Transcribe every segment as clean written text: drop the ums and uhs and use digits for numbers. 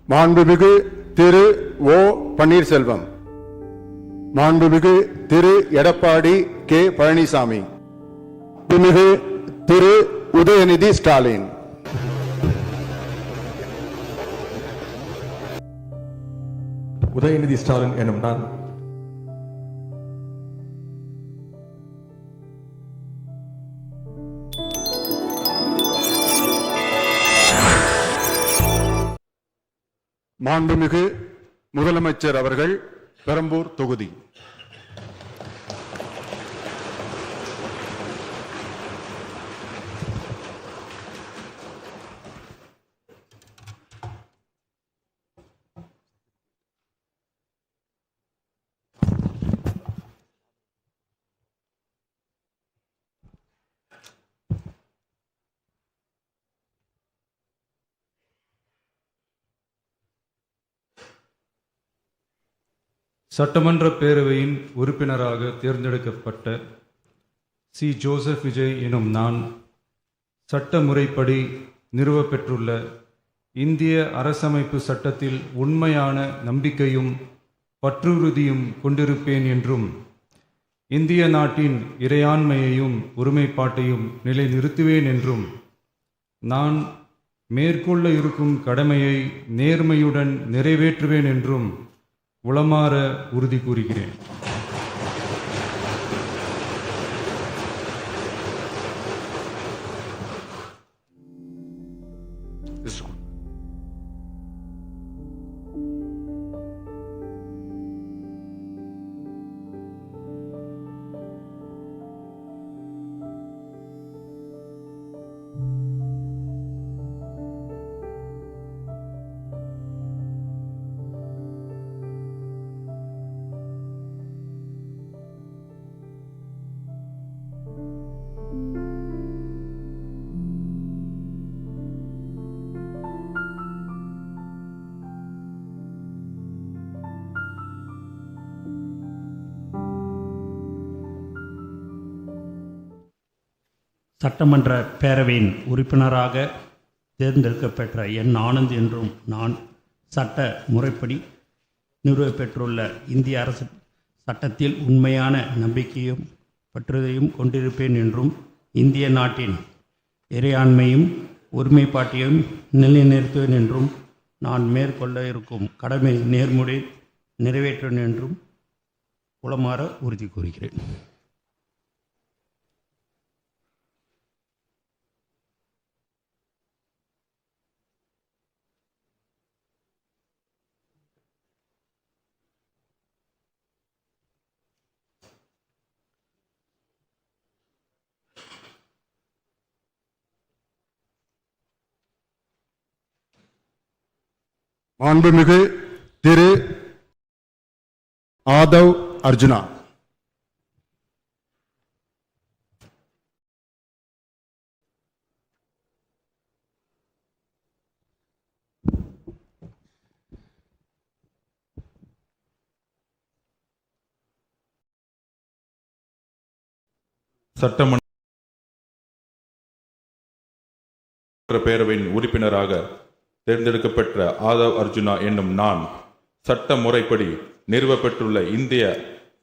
மாண்புமிகு திரு ஓ பன்னீர்செல்வம், மாண்புமிகு திரு எடப்பாடி கே பழனிசாமி, மாண்புமிகு திரு உதயநிதி ஸ்டாலின். உதயநிதி ஸ்டாலின் எனும் நான் மாண்புமிகு முதலமைச்சர் அவர்கள் பெரம்பூர் தொகுதி. சட்டமன்ற பேரவையின் உறுப்பினராக தேர்ந்தெடுக்கப்பட்ட சி. ஜோசப் விஜய் எனும் நான் சட்ட முறைப்படி நிறுவப்பெற்றுள்ள இந்திய அரசமைப்பு சட்டத்தில் உண்மையான நம்பிக்கையும் பற்றுறுதியும் கொண்டிருப்பேன் என்றும் இந்திய நாட்டின் இறையாண்மையையும் ஒருமைப்பாட்டையும் நிலைநிறுத்துவேன் என்றும் நான் மேற்கொள்ள இருக்கும் கடமையை நேர்மையுடன் நிறைவேற்றுவேன் என்றும் உளமாற உறுதி கூறுகிறேன். சட்டமன்ற பேரவையின் உறுப்பினராக தேர்ந்தெடுக்கப்பெற்ற என் ஆனந்த் என்றும் நான் சட்ட முறைப்படி நிறுவப்பெற்றுள்ள இந்திய அரசு சட்டத்தில் உண்மையான நம்பிக்கையும் பற்றுதையும் கொண்டிருப்பேன் என்றும் இந்திய நாட்டின் இறையாண்மையும் ஒருமைப்பாட்டையும் நிலைநிறுத்துவேன் என்றும் நான் மேற்கொள்ள இருக்கும் கடமை நேர்முறை நிறைவேற்றுவேன் என்றும் உளமாற உறுதி கூறுகிறேன். மாண்புமிகு திரு ஆதவ் அர்ஜுனா, சட்டமன்ற பேரவையின் உறுப்பினராக தேர்ந்தெடுக்கப்பட்ட ஆதவ் அர்ஜுனா என்னும் நான் சட்ட முறைப்படி நிறுவப்பெற்றுள்ள இந்திய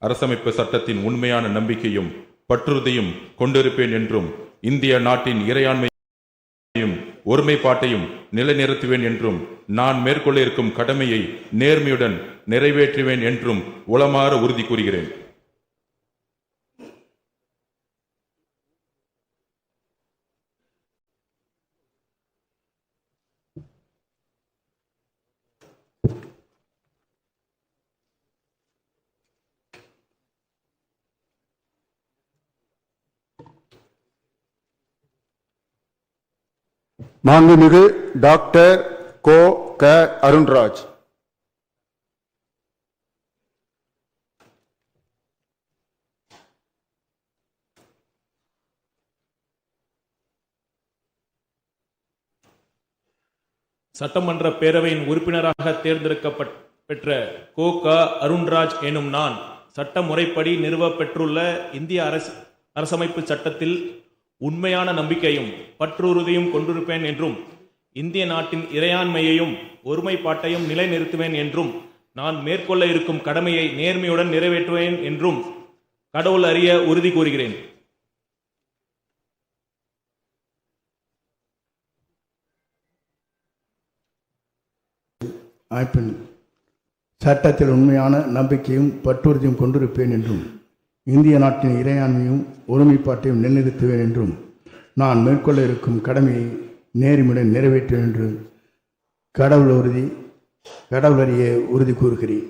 அரசமைப்பு சட்டத்தின் உண்மையான நம்பிக்கையும் பற்றுறுதியும் கொண்டிருப்பேன் என்றும் இந்திய நாட்டின் இறையாண்மையையும் ஒருமைப்பாட்டையும் நிலைநிறுத்துவேன் என்றும் நான் மேற்கொள்ள இருக்கும் கடமையை நேர்மையுடன் நிறைவேற்றுவேன் என்றும் உளமாற உறுதி கூறுகிறேன். மாண்புமிகு டாக்டர் கோ. க. அருண்ராஜ், சட்டமன்ற பேரவையின் உறுப்பினராக தேர்ந்தெடுக்கப்பெற்ற கோ. க. அருண்ராஜ் எனும் நான் சட்ட முறைப்படி நிறுவப்பெற்றுள்ள இந்திய அரசமைப்பு சட்டத்தில் உண்மையான நம்பிக்கையும் பற்றுறுதியும் கொண்டிருப்பேன் என்றும் இந்திய நாட்டின் இறையாண்மையையும் ஒருமைப்பாட்டையும் நிலைநிறுத்துவேன் என்றும் நான் மேற்கொள்ள இருக்கும் கடமையை நேர்மையுடன் நிறைவேற்றுவேன் என்றும் கடவுள் அறிய உறுதி கூறுகிறேன். அமைப்பின் சட்டத்தில் உண்மையான நம்பிக்கையும் பற்றுறுதியும் கொண்டிருப்பேன் என்றும் இந்திய நாட்டின் இறையாண்மையும் ஒருமைப்பாட்டையும் நிலைநிறுத்துவேன் என்றும் நான் மேற்கொள்ள இருக்கும் கடமையை நேர்மையுடன் நிறைவேற்றுவேன் என்று கடவுள் அறிய உறுதி கூறுகிறேன்.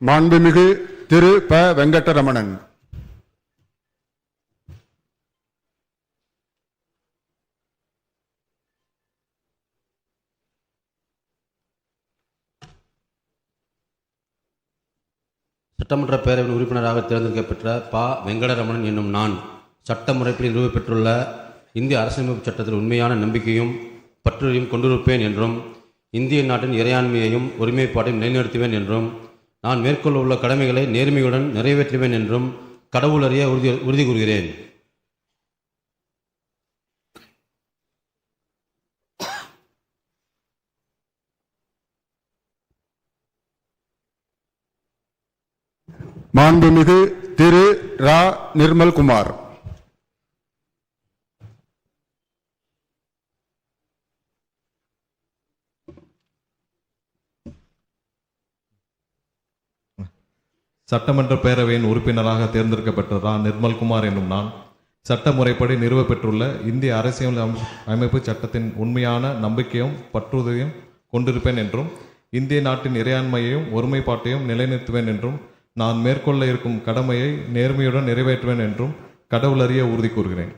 மாண்புமிகு திரு ப வெங்கடரமணன். சட்டமன்ற பேரவையின் உறுப்பினராக தேர்ந்தெடுக்கப்பெற்ற ப வெங்கடரமணன் என்னும் நான் சட்ட முறைப்படி நிறுவப்பெற்றுள்ள இந்திய அரசியலமைப்பு சட்டத்தில் உண்மையான நம்பிக்கையும் பற்றுறுதியும் கொண்டிருப்பேன் என்றும் இந்திய நாட்டின் இறையாண்மையையும் ஒருமைப்பாட்டையும் நிலைநிறுத்துவேன் என்றும் நான் மேற்கொள்ள உள்ள கடமைகளை நேர்மையுடன் நிறைவேற்றுவேன் என்றும் கடவுள் அறிய உறுதி கூறுகிறேன். மாண்புமிகு திரு ரா நிர்மல்குமார். சட்டமன்ற பேரவையின் உறுப்பினராக தேர்ந்தெடுக்கப்பட்ட ரா நிர்மல்குமார் என்னும் நான் சட்ட முறைப்படி நிறுவப்பெற்றுள்ள இந்திய அரசியல் அமைப்பு சட்டத்தின் உண்மையான நம்பிக்கையும் பற்றுறுதியும் கொண்டிருப்பேன் என்றும் இந்திய நாட்டின் இறையாண்மையையும் ஒருமைப்பாட்டையும் நிலைநிறுத்துவேன் என்றும் நான் மேற்கொள்ள இருக்கும் கடமையை நேர்மையுடன் நிறைவேற்றுவேன் என்றும் கடவுள் அறிய உறுதி கூறுகிறேன்.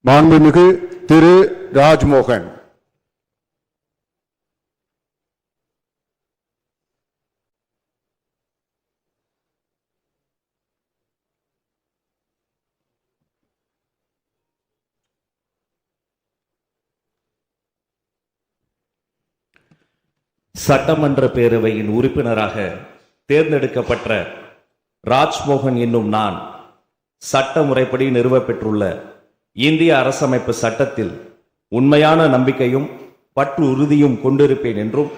மாண்புமிகு திரு ராஜ்மோகன். சட்டமன்ற பேரவையின் உறுப்பினராக தேர்ந்தெடுக்கப்பட்ட ராஜ்மோகன் என்னும் நான் சட்ட முறைப்படி நிறுவப்பெற்றுள்ள இந்திய அரசமைப்பு சட்டத்தில் உண்மையான நம்பிக்கையும் பற்று உறுதியும் கொண்டிருப்பேன் என்றும்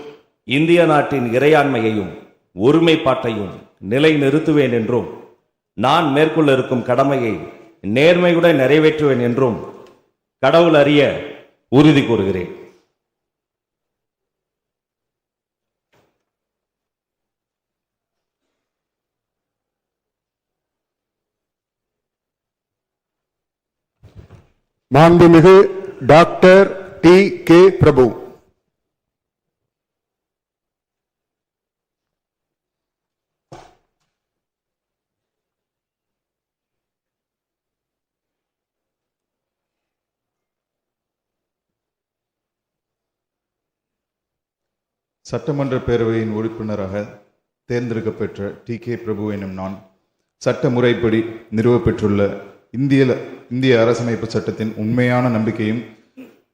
இந்திய நாட்டின் இறையாண்மையையும் ஒருமைப்பாட்டையும் நிலைநிறுத்துவேன் என்றும் நான் மேற்கொள்ள இருக்கும் கடமையை நேர்மையுடன் நிறைவேற்றுவேன் என்றும் கடவுள் அறிய உறுதி கூறுகிறேன். மாண்புமிகு டாக்டர் டி கே பிரபு. சட்டமன்ற பேரவையின் உறுப்பினராக தேர்ந்தெடுக்கப்பெற்ற டி கே பிரபு எனும் நான் சட்ட முறைப்படி நிறுவப்பெற்றுள்ள இந்திய அரசமைப்பு சட்டத்தின் உண்மையான நம்பிக்கையும்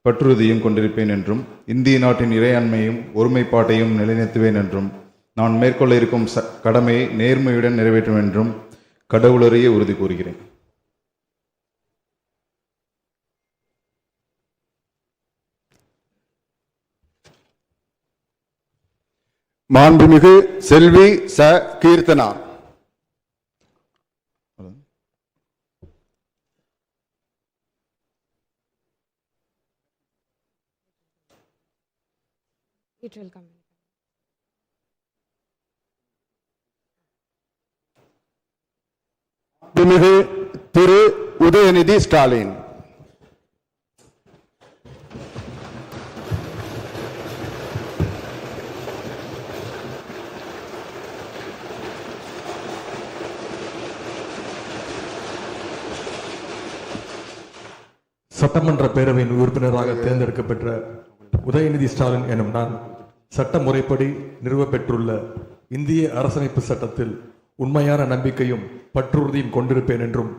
பற்றுறுதியும் கொண்டிருப்பேன் என்றும் இந்திய நாட்டின் இறையாண்மையும் ஒருமைப்பாட்டையும் நிலைநிறுத்துவேன் என்றும் நான் மேற்கொள்ள இருக்கும் கடமையை நேர்மையுடன் நிறைவேற்றும் என்றும் கடவுளறிய உறுதி கூறுகிறேன். மாண்புமிகு செல்வி ச கீர்த்தனா. It will come. மாண்புமிகு திரு உதயநிதி ஸ்டாலின். சட்டமன்ற பேரவையின் உறுப்பினராக தேர்ந்தெடுக்கப்பெற்ற உதயநிதி ஸ்டாலின் எனும் நான் சட்ட முறைப்படி நிறுவப்பெற்றுள்ள இந்திய அரசமைப்பு சட்டத்தில் உண்மையான நம்பிக்கையும் பற்றுறுதியும் கொண்டிருப்பேன் என்றும்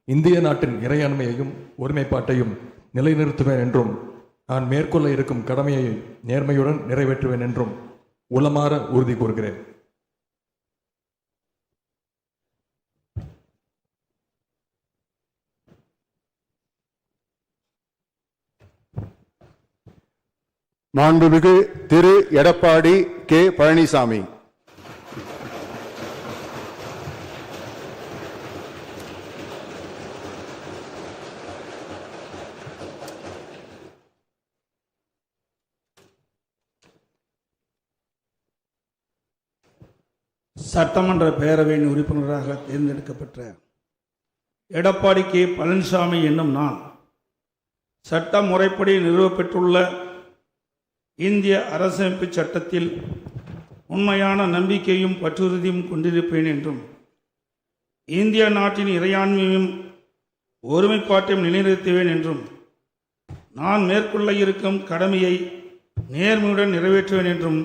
இந்திய நாட்டின் இறையாண்மையையும் ஒருமைப்பாட்டையும் நிலைநிறுத்துவேன் என்றும் நான் மேற்கொள்ள இருக்கும் கடமையை நேர்மையுடன் நிறைவேற்றுவேன் என்றும் உளமாற உறுதி கூறுகிறேன். மாண்புமிகு திரு எடப்பாடி கே பழனிசாமி. சட்டமன்ற பேரவையின் உறுப்பினராக தேர்ந்தெடுக்கப்பட்ட எடப்பாடி கே பழனிசாமி என்னும் நான் சட்ட முறைப்படி நிறுவப்பெற்றுள்ள இந்திய அரசமைப்பு சட்டத்தில் உண்மையான நம்பிக்கையும் பற்றுறுதியும் கொண்டிருப்பேன் என்றும் இந்திய நாட்டின் இறையாண்மையும் ஒருமைப்பாட்டையும் நிலைநிறுத்துவேன் என்றும் நான் மேற்கொள்ள இருக்கும் கடமையை நேர்மையுடன் நிறைவேற்றுவேன் என்றும்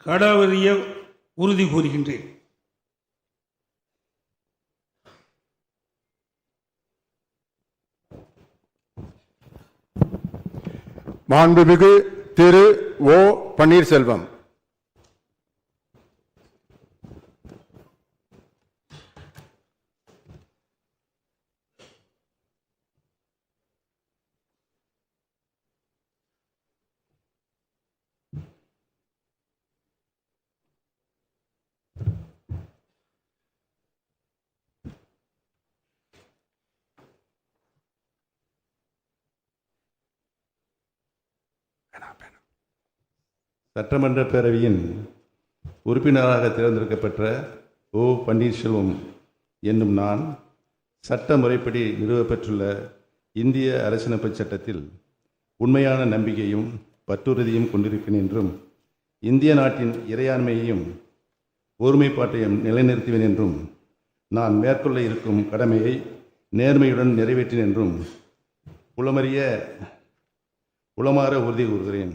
கடவுளிய உறுதி கூறுகின்றேன். மாண்புமிகு திரு ஓ பன்னீர்செல்வம். சட்டமன்ற பேரவையின் உறுப்பினராக தேர்ந்தெடுக்கப்பட்ட ஓ பன்னீர்செல்வம் என்னும் நான் சட்ட முறைப்படி நிறுவப்பெற்றுள்ள இந்திய அரசியலமைப்பு சட்டத்தில் உண்மையான நம்பிக்கையும் பற்றுறுதியும் கொண்டிருப்பேன் என்றும் இந்திய நாட்டின் இறையாண்மையையும் ஒருமைப்பாட்டையும் நிலைநிறுத்துவேன் என்றும் நான் மேற்கொள்ள இருக்கும் கடமையை நேர்மையுடன் நிறைவேற்றேன் என்றும் உளமாற உறுதி கூறுகிறேன்.